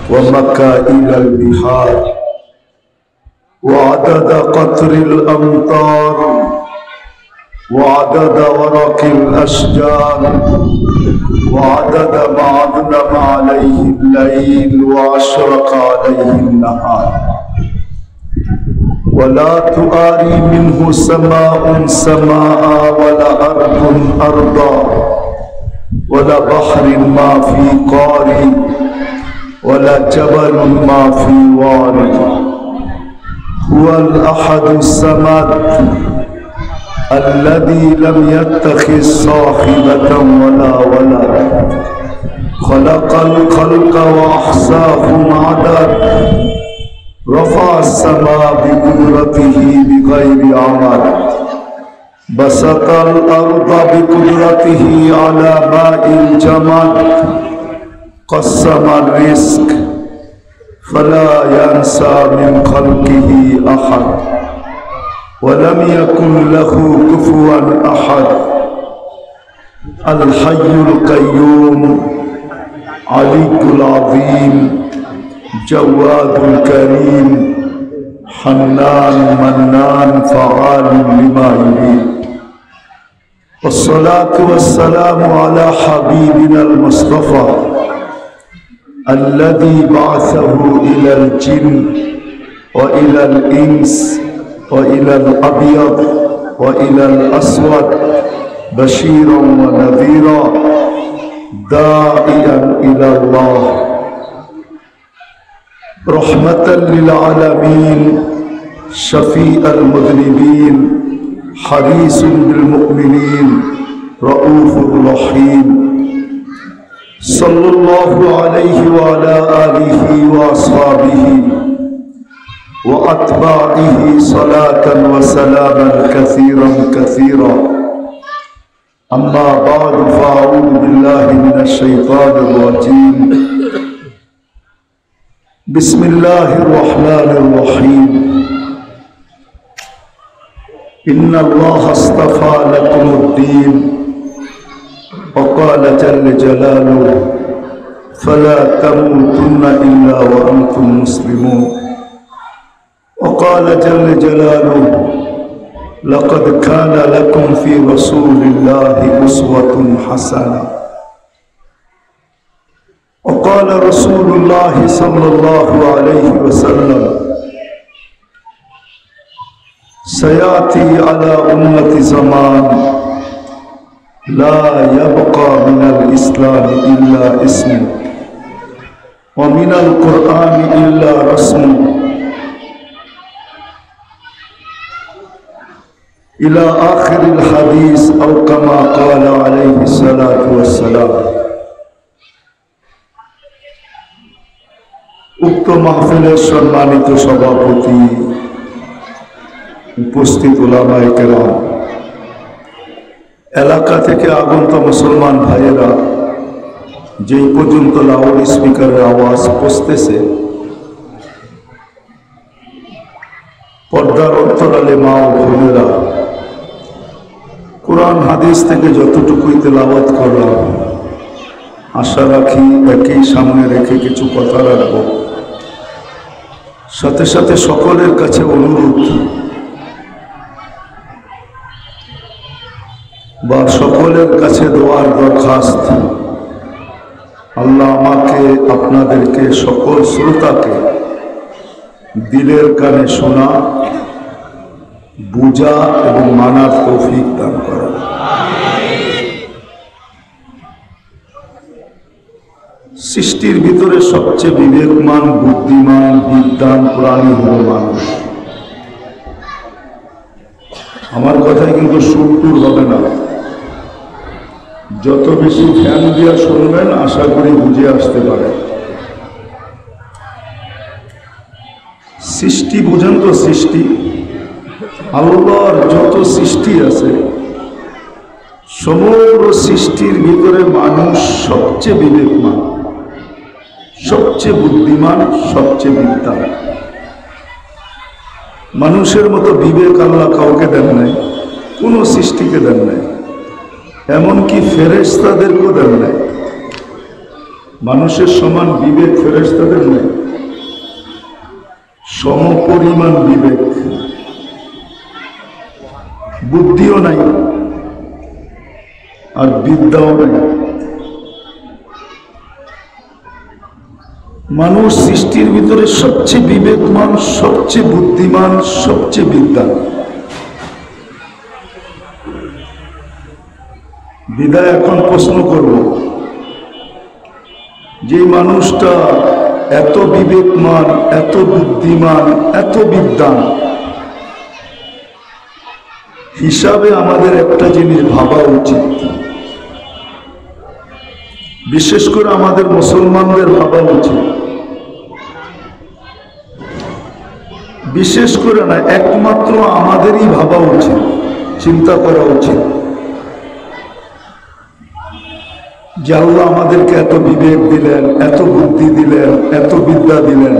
ومكائل البحار وعدد قطر الأمطار وعدد ورق الأشجار وعدد ما أظلم عليه الليل وأشرق عليه النهار ولا تؤاري منه سماء سماء ولا أرض أرضا ولا بحر ما في قار ولا جبل ما في وار هو الأحد الصمد الذي لم يتخذ صاحبة ولا ولد خلق الخلق وأحصاهم عدد رفع السماء بقدرته بغير عمد بسط الأرض بقدرته على ماء الجمد قسم الرزق فلا ينسى من خلقه أحد ولم يكن له كفوا أحد الحي القيوم علي العظيم جواد الكريم حنان منان فعال لما يريد والصلاة والسلام على حبيبنا المصطفى الذي بعثه إلى الجن وإلى الإنس وإلى الأبيض وإلى الأسود بشيرا ونذيرا داعيا إلى الله رحمة للعالمين شفيع المذنبين حريص بالمؤمنين رؤوف رحيم صلى الله عليه وعلى آله وأصحابه وأتباعه صلاة وسلاما كثيرا كثيرا أما بعد فأعوذ بالله من الشيطان الرجيم بسم الله الرحمن الرحيم إن الله اصطفى لكم الدين وقال جل جلاله فلا تموتن إلا وأنتم مسلمون وقال جل جلاله لقد كان لكم في رسول الله أسوة حسنة وقال رسول الله صلى الله عليه وسلم سيأتي على أمة زمان لا يبقى من الإسلام إلا اسم ومن القرآن إلا رسم إلى آخر الحديث أو كما قال عليه الصلاة والسلام উক্ত মাহফিলের সম্মানিত সভাপতি উপস্থিত উলামায়ে কেরাম এলাকা থেকে আগত মুসলমান ভাইয়েরা যেই পর্যন্ত লাউড স্পিকারের আওয়াজ পৌঁছতেছে পর্দার অন্তরালে মা ও বোনেরা কোরআন হাদিস থেকে যতটুকুই তেলাওয়াত করলাম আশা রাখি একই সামনে রেখে কিছু কথা রাখবো সাথে সাথে সকলের কাছে অনুরোধ বা সকলের কাছে দোয়ার দরখাস্ত আল্লাহ আমাকে আপনাদেরকে সকল শ্রোতাকে দিলের কানে শোনা বুঝা এবং মানার তৌফিক দান করা সৃষ্টির ভিতরে সবচেয়ে বিবেকমান বুদ্ধিমান বিদ্বান প্রাণী হল মানুষ আমার কথায় কিন্তু সুরটুর হবে না যত বেশি ধ্যান দিয়া শুনবেন আশা করি বুঝে আসতে পারে সৃষ্টি বুঝেন তো সৃষ্টি আল্লাহর যত সৃষ্টি আছে সমগ্র সৃষ্টির ভিতরে মানুষ সবচেয়ে বিবেকমান সবচেয়ে বুদ্ধিমান সবচেয়ে বিদ্বান মানুষের মতো বিবেক আল্লাহ কাউকে দেন নাই কোনো সৃষ্টিকে দেন নাই এমনকি ফেরেশতাদেরকেও দেন নাই মানুষের সমান বিবেক ফেরেশতাদের নেই, সমপরিমাণ বিবেক, বুদ্ধিও নাই আর বিদ্যাও নাই। মানুষ সৃষ্টির ভিতরে সবচেয়ে বিবেকমান, সবচেয়ে বুদ্ধিমান, সবচেয়ে বিদ্যান। বিদায় এখন প্রশ্ন করব, যে মানুষটা এত বিবেকমান, এত বুদ্ধিমান, এত বিদ্যান, হিসাবে আমাদের একটা জিনিস ভাবা উচিত, বিশেষ করে আমাদের মুসলমানদের ভাবা উচিত, বিশেষ করে না একমাত্র আমাদেরই ভাবা উচিত, চিন্তা করা উচিত যে আল্লাহ আমাদেরকে এত বিবেক দিলেন, এত বুদ্ধি দিলেন, এত বিদ্যা দিলেন,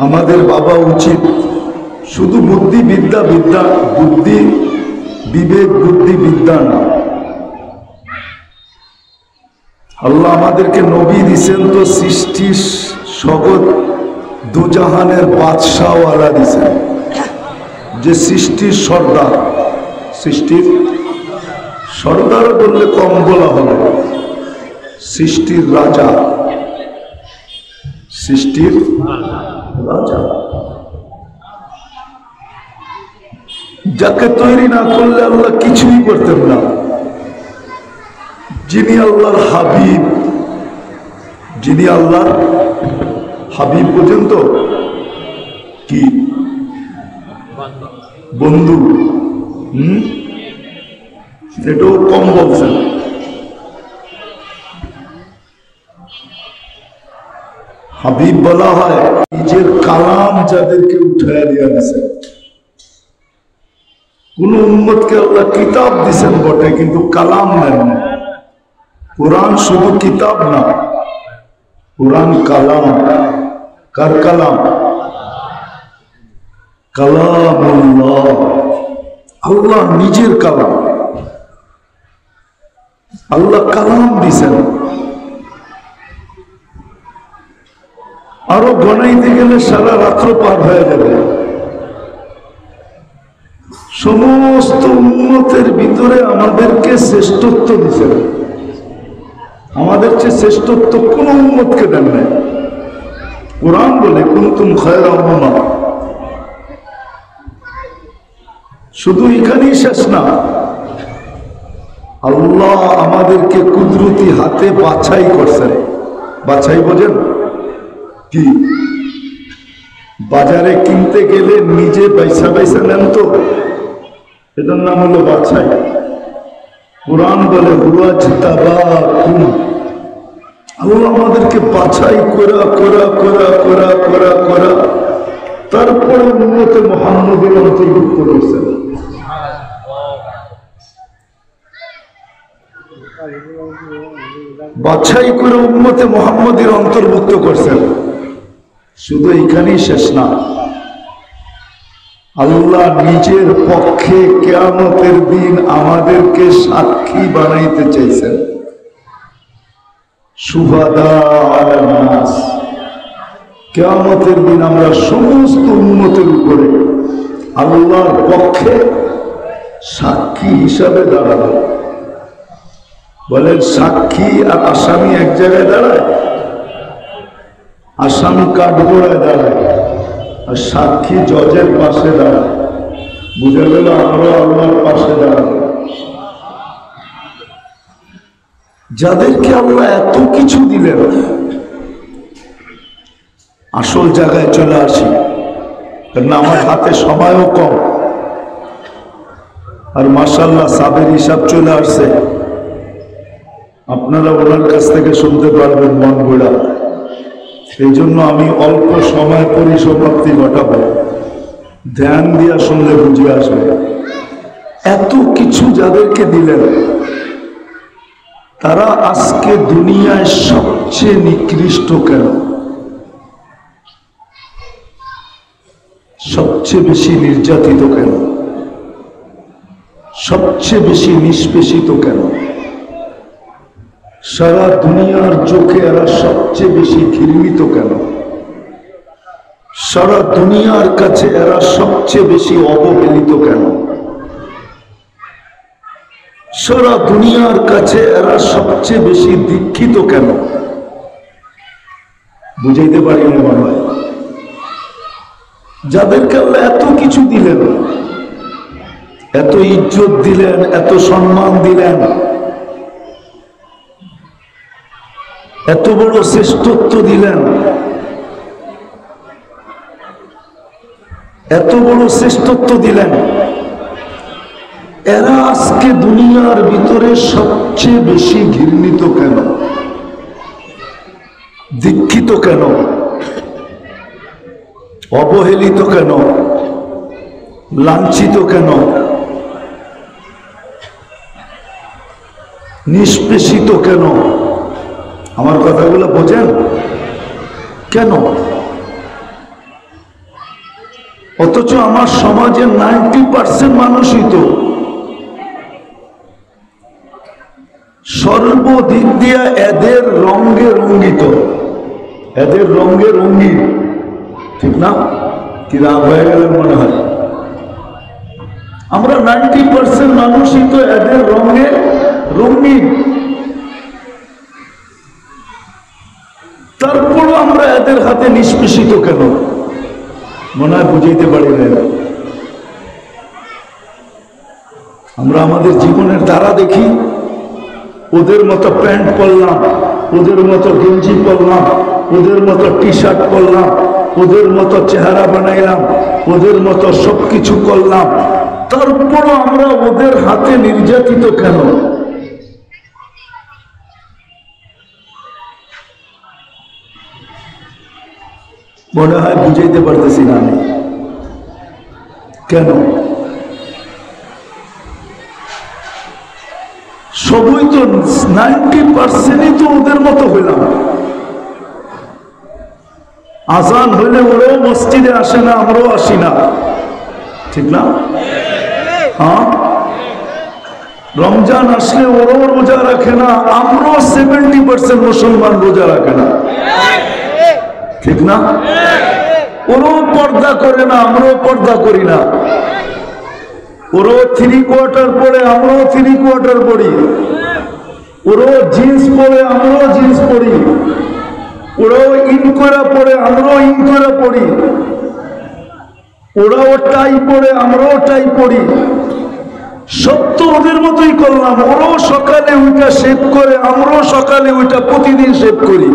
আমাদের ভাবা উচিত শুধু বুদ্ধি বিদ্যা, বিদ্যা বুদ্ধি বিবেক, বুদ্ধি বিদ্যা না, আল্লাহ আমাদেরকে নবী দিছেন তো সৃষ্টির জগৎ দুজাহানের বাদশাহওয়ালা দিছেন, যে সৃষ্টির সর্দার, সৃষ্টির সর্দার বললে কম বলা হবে, সৃষ্টির রাজা, সৃষ্টির রাজা, যাকে তৈরি না করলে আল্লাহ কিছুই করতেন না, যিনি আল্লাহর হাবিব, যিনি আল্লাহর হাবিব পর্যন্ত কি বন্ধু, এটাও কম বলছেন। হাবিব বলা হয় নিজের কালাম যাদেরকে উঠায় দিয়ে দিয়েছেন। কোন উম্মতকে আল্লাহ কিতাব দিছেন বটে, কিন্তু কালাম নেন না। কোরআন শুধু কিতাব না, কোরআন কালাম। কার কালাম? কালামুল্লাহ, আল্লাহ নিজের কালাম। আল্লাহ কালাম দিছেন। আরো গণাইতে গেলে সারা রাত্র পার হয়ে যাবে। সমস্ত উম্মতের ভিতরে আমাদেরকে শ্রেষ্ঠত্ব দিছেন, আমাদের চেয়ে শ্রেষ্ঠত্ব কোন উম্মতকে দেন নাই। কোরআন বলে কুনতুম খায়রা উম্মাহ। শুধু এখানেই শেষ না, আল্লাহ আমাদেরকে কুদরতি হাতে বাছাই করছেন। বাছাই বোঝেন কি? বাজারে কিনতে গেলে নিজে পয়সা পয়সা নেন তো, এটার নাম হলো বাছাই। কোরআন বলে হুয়া জিতাবাকুম, আল্লাহ আমাদেরকে বাছাই করা করা করা করা করা করা তারপরে উম্মতে মুহাম্মদের অন্তর্ভুক্ত করেছেন। বাছাই করে উম্মতে মুহাম্মদের অন্তর্ভুক্ত করছেন। শুধু এখানেই শেষ না, আল্লাহ নিজের পক্ষে কিয়ামতের দিন আমাদেরকে সাক্ষী বানাইতে চাইছেন। শুহাদা আলান নাস, কিয়ামতের দিন আমরা সমস্ত উম্মতের উপরে আল্লাহর পক্ষে সাক্ষী হিসাবে দাঁড়াবো। বলেন সাক্ষী আর আসামি এক জায়গায় দাঁড়ায়? আসামি কাঠগড়ায় দাঁড়ায় আর সাক্ষী জজের পাশে দাঁড়ায়। বুঝে গেল আমরা আল্লাহর পাশে দাঁড়াবো। যাদেরকে আল্লাহ এত কিছু দিলেন, আসল জায়গায় চলে আসি, কারণ আমার হাতে সময়ও কম। আর মাশাআল্লাহ সাবের হিসাব চলে আসছে, আপনারা ওনার কাছ থেকে শুনতে পারবেন মন গোড়া। এই জন্য আমি অল্প সময় পরিসমাপ্তি ঘটাবো, ধ্যান দিয়া শুনলে বুঝে আসবে। এত কিছু যাদেরকে দিলেন, তারা আজকে দুনিয়ায় সবচেয়ে নিকৃষ্ট কেন? সবচেয়ে বেশি নির্যাতিত কেন? সবচেয়ে বেশি নিষ্পেষিত কেন? সারা দুনিয়ার চোখে এরা সবচেয়ে বেশি ঘৃণিত কেন? সারা দুনিয়ার কাছে এরা সবচেয়ে বেশি অবহেলিত কেন? সারা দুনিয়ার কাছে এরা সবচেয়ে বেশি দীক্ষিত কেন? বুঝাইতে পারি না মনে হয়। যাদেরকে আল্লাহ এত কিছু দিলেন, এত ইজ্জত দিলেন, এত সম্মান দিলেন, এত বড় শ্রেষ্ঠত্ব দিলেন, এত বড় শ্রেষ্ঠত্ব দিলেন, এরা আজকে দুনিয়ার ভিতরে সবচেয়ে বেশি ঘৃণিত কেন? দীক্ষিত কেন? অবহেলিত কেন? লাঞ্ছিত কেন? নিষ্পেষিত কেন? আমার কথাগুলো বোঝেন? কেন? অথচ আমার সমাজের 90% মানুষই তো সর্বদিক দিয়া এদের রঙে রঙ্গিত, এদের রঙে রঙিন, ঠিক না? কি রাগ হয়ে গেলে মনে হয়? আমরা 90% মানুষই তো এদের রঙে রঙিন, তারপরও আমরা এদের হাতে নিষ্পেষিত কেন? মনে হয় বুঝাইতে পারি না। আমরা আমাদের জীবনের দ্বারা দেখি, ওদের মতো প্যান্ট পরলাম, ওদের মতো গেঞ্জি পরলাম, ওদের মতো টি শার্ট পরলাম, ওদের মতো চেহারা বানাইলাম, ওদের মতো সবকিছু করলাম, তারপরও আমরা ওদের হাতে নির্যাতিত কেন? মনে হয় বুঝাইতে পারতেছি না আমি। কেন? সবই তো 90%ই তো ওদের মতো হইলাম। আজান হইলে ওরাও মসজিদে আসে না, আমরাও আসি না, ঠিক না? হ্যাঁ, রমজান আসলে ওরাও রোজা রাখে না, আমরাও 70% মুসলমান রোজা রাখে না, ঠিক না? ওরাও পর্দা করে না, আমরাও পর্দা করি না। ওরাও 3/4 পরে, আমরাও 3/4 পরি। ওরাও জিন্স পরে, আমরাও জিন্স পরি। ওরাও ইনকোরা পরে, আমরাও ইনকোরা পরি। ওরাও টাই পরে, আমরাও টাই পরি। সব তো ওদের মতোই করলাম। ওরাও সকালে ওইটা শেভ করে, আমরাও সকালে ওইটা প্রতিদিন শেভ করি,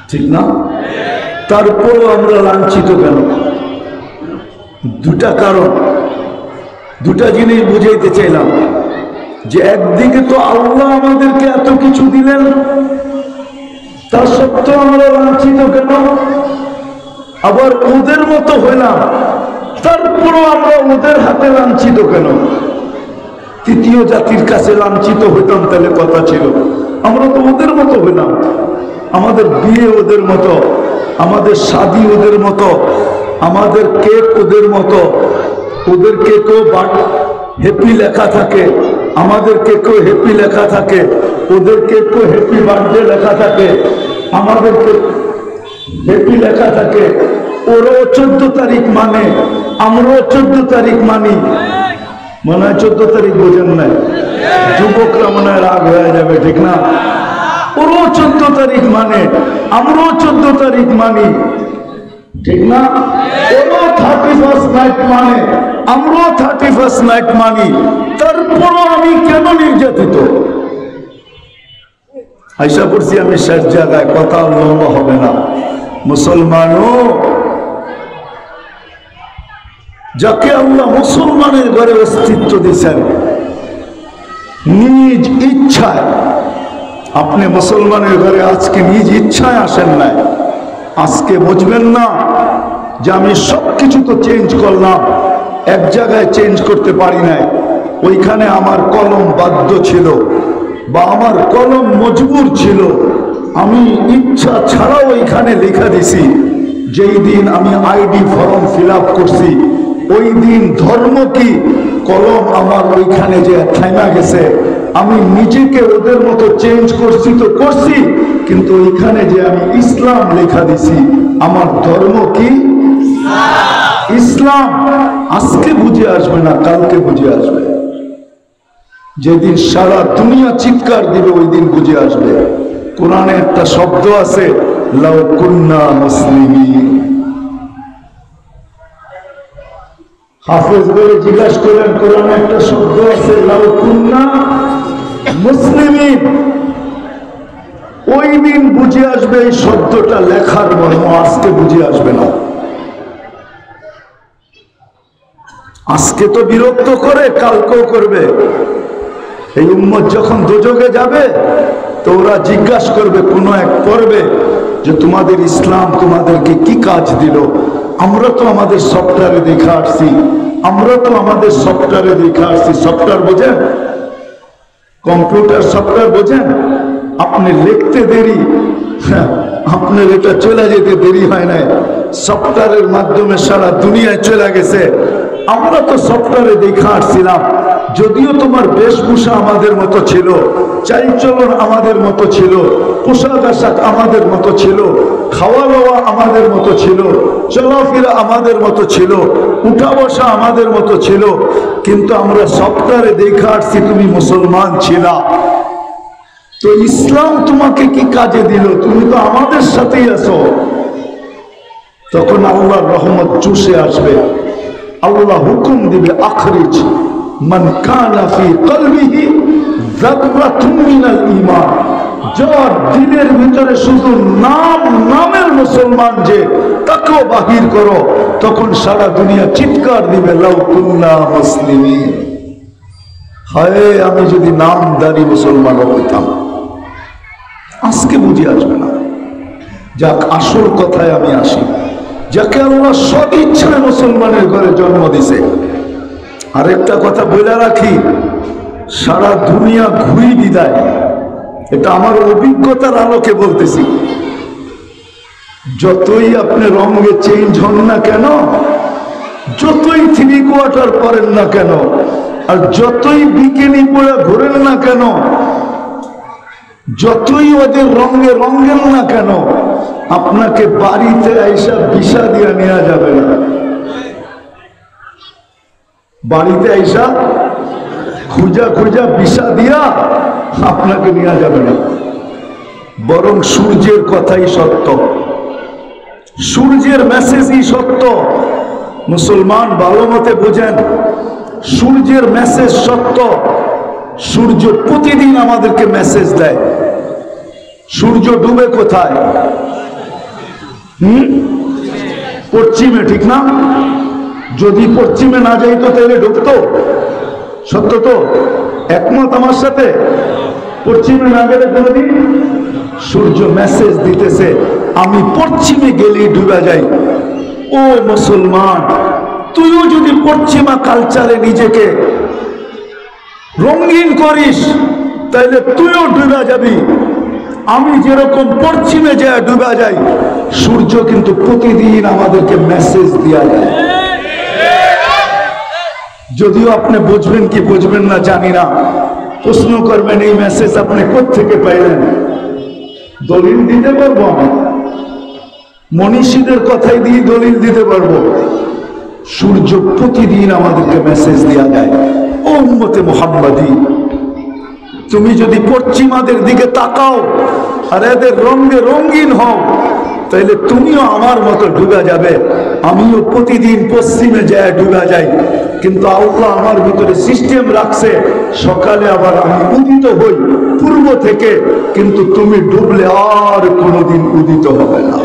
ঠিক না? তারপরও আমরা লাঞ্ছিত কেন? দুটা কারণ, দুটা জিনিস বুঝাইতে চাইলাম। যে একদিকে তো আল্লাহ আমাদেরকে এত কিছু দিলেন, তার সত্ত্বেও আমরা লাঞ্ছিত কেন? আবার ওদের মতো হইলাম, তারপরও আমরা ওদের হাতে লাঞ্ছিত কেন? তৃতীয় জাতির কাছে লাঞ্ছিত হইতাম তাহলে কথা ছিল। আমরা তো ওদের মতো হইলাম, আমাদের বিয়ে ওদের মতো, আমাদের শাদী ওদের মতো, আমাদের কেক ওদের মতো। ওদের কেকেও হ্যাপি লেখা থাকে, আমাদের কেকেও হ্যাপি লেখা থাকে। ওদের কেকেও হ্যাপি বার্থডে লেখা থাকে, আমাদের হ্যাপি লেখা থাকে। ওরাও 14 তারিখ মানে, আমরাও 14 তারিখ মানি। মনে হয় 14 তারিখ বোঝেন নাই? যুবকরা মনে হয় রাগ হয়ে যাবে, ঠিক না? ওরাও 14 তারিখ মানে, আমরাও 14 তারিখ মানি, ঠিক না? ওরাও 31st নাইট মানে, আমরাও 31st নাইট মানি। তারপরও আমি কেন নির্যাতিত? আশা করছি আমি শেষ জায়গায়, কথা লম্বা হবে না। মুসলমানও, যাকে আল্লাহ মুসলমানের ঘরে অস্তিত্ব দিয়েছেন, নিজ ইচ্ছায়, আপনি মুসলমানের ঘরে আজকে নিজ ইচ্ছায় আসেন নাই। আজকে বুঝবেন না যে আমি সবকিছু তো চেঞ্জ করলাম, এক জায়গায় চেঞ্জ করতে পারি নাই। ওইখানে আমার কলম বাধ্য ছিল, বা আমার কলম মজবুর ছিল। আমি ইচ্ছা ছাড়াও ওইখানে লেখা দিছি। যেই দিন আমি আইডি ফর্ম ফিল আপ করছি, ওই দিন ধর্ম কি, কলম আমার ওইখানে যে থাইমা গেছে, আমি নিজেকে ওদের মতো চেঞ্জ করছি তো করছি, কিন্তু ওইখানে যে আমি ইসলাম লেখা দিছি, আমার ধর্ম কি ইসলাম। আজকে বুঝে আসবে না, কালকে বুঝে আসবে। যেদিন সারা দুনিয়া চিৎকার দিবে ওই দিন বুঝে আসবে। কোরআনে একটা শব্দ আছে, লাউ কুন্না মুসলিমিন। হাফেজ বলে জিজ্ঞাসা করেন, কোরআনে একটা শব্দ আছে, লাউ কুন্না মুসলিমিন। ওই দিন বুঝে আসবে এই শব্দটা লেখার মর্ম, আজকে বুঝে আসবে না। আজকে তো বিরক্ত করে, কালকেও করবে। এই উম্মত যখন দোজখে যাবে তো ওরা জিজ্ঞাসা করবে কোন এক পর্বে যে তোমাদের ইসলাম তোমাদেরকে কি কাজ দিল। আমরা তো আমাদের সফটওয়্যারে দেখে আসছি, আমরা তো আমাদের সফটওয়্যারে দেখে আসছি। সফটওয়্যার বোঝেন? কম্পিউটার সফটওয়্যার বোঝেন? আপনি লিখতে দেরি, আপনার এটা চলে যেতে দেরি হয় না, সফটওয়্যারের মাধ্যমে সারা দুনিয়ায় চলে গেছে। আমরা তো সফটওয়্যারে দেখে আসছিলাম, যদিও তোমার বেশভূষা আমাদের মতো ছিল, চালচলন আমাদের মতো ছিল, পোশাক আশাক আমাদের মতো ছিল, খাওয়া দাওয়া আমাদের মতো ছিল, চলাফেরা আমাদের মতো ছিল, উঠা বসা আমাদের মতো ছিল, কিন্তু আমরা সফটওয়্যারে দেখে আসছি তুমি মুসলমান ছিলা। তো ইসলাম তোমাকে কি কাজে দিল? তুমি তো আমাদের সাথেই আছো। তখন আল্লাহর রহমত চুষে আসবে। আল্লাহ হুকুম দিবে, আখরিজ মান কানা ফি কলবিহি যাররাতুন মিনাল ঈমান। যার দিলের ভিতরে শুধু নামের মুসলমান যে, তাকেও বাহির করো। তখন সারা দুনিয়া চিৎকার দিবে, লাউ কুন্না মুসলিমিন। হায়, আমি যদি নামদারি মুসলমান হইতাম। আজকে বুঝে আসবে না। যাক, আসল কথায় আমি আসি। যাকে আল্লাহ সদিচ্ছায় মুসলমানের ঘরে জন্ম দিছে। আরেকটা কথা বলে রাখি, সারা দুনিয়া ঘুরি বিদায়, এটা আমার অভিজ্ঞতার আলোকে বলতেছি। যতই আপনি রঙে চেঞ্জ হন না কেন, যতই 3 কোয়ার্টার পরেন না কেন, আর যতই বিকিনি পরে ঘুরেন না কেন, যতই ওদের রঙে রঙেন না কেন, আপনাকে বাড়িতে আইসা ভিসা দিয়ে নেওয়া যাবে না। বাড়িতে আইসা খুঁজা খুঁজা ভিসা দিয়া আপনাকে নেওয়া যাবে না। বরং সূর্যের কথাই সত্য, সূর্যের মেসেজই সত্য। মুসলমান ভালো মতে বোঝেন, সূর্যের মেসেজ সত্য। সূর্য প্রতিদিন আমাদেরকে মেসেজ দেয়। সূর্য ডুবে কোথায়? পশ্চিমে, ঠিক না? যদি পশ্চিমে না যাইতো তাহলে ঢুকতো। সত্য তো? একমত আমার সাথে? পশ্চিমে না গেলে কোনদিন সূর্য মেসেজ দিতেছে, আমি পশ্চিমে গেলেই ডুবে যাই। ও মুসলমান, তুইও যদি পশ্চিমা কালচারে নিজেকে রঙিন করিস তাহলে তুইও ডুবে যাবি। আমি যেরকম পশ্চিমে যায় ডুবে যাই, সূর্য কিন্তু প্রতিদিন আমাদেরকে মেসেজ দেয়া যায়। যদিও আপনি বুঝবেন কি বুঝবেন না জানি না, প্রশ্ন করবেন এই মেসেজ আপনি কোত্থেকে পাইলেন? দলিল দিতে পারবো, আমি মনীষীদের কথাই দিয়ে দলিল দিতে পারবো। সূর্য প্রতিদিন আমাদেরকে মেসেজ দেয়া যায়। ও উম্মতে মুহাম্মাদি, তুমি যদি পশ্চিমাদের দিকে তাকাও আর এদের রঙে রঙিন হও, তাইলে তুমিও আমার মতো ডুবে যাবে। আমিও প্রতিদিন পশ্চিমে যায় ডুবে যাই, কিন্তু আল্লাহ আমার ভিতরে সিস্টেম রাখছে, সকালে আবার আমি উদিত হই পূর্ব থেকে, কিন্তু তুমি ডুবলে আর কোনোদিন উদিত হবে না।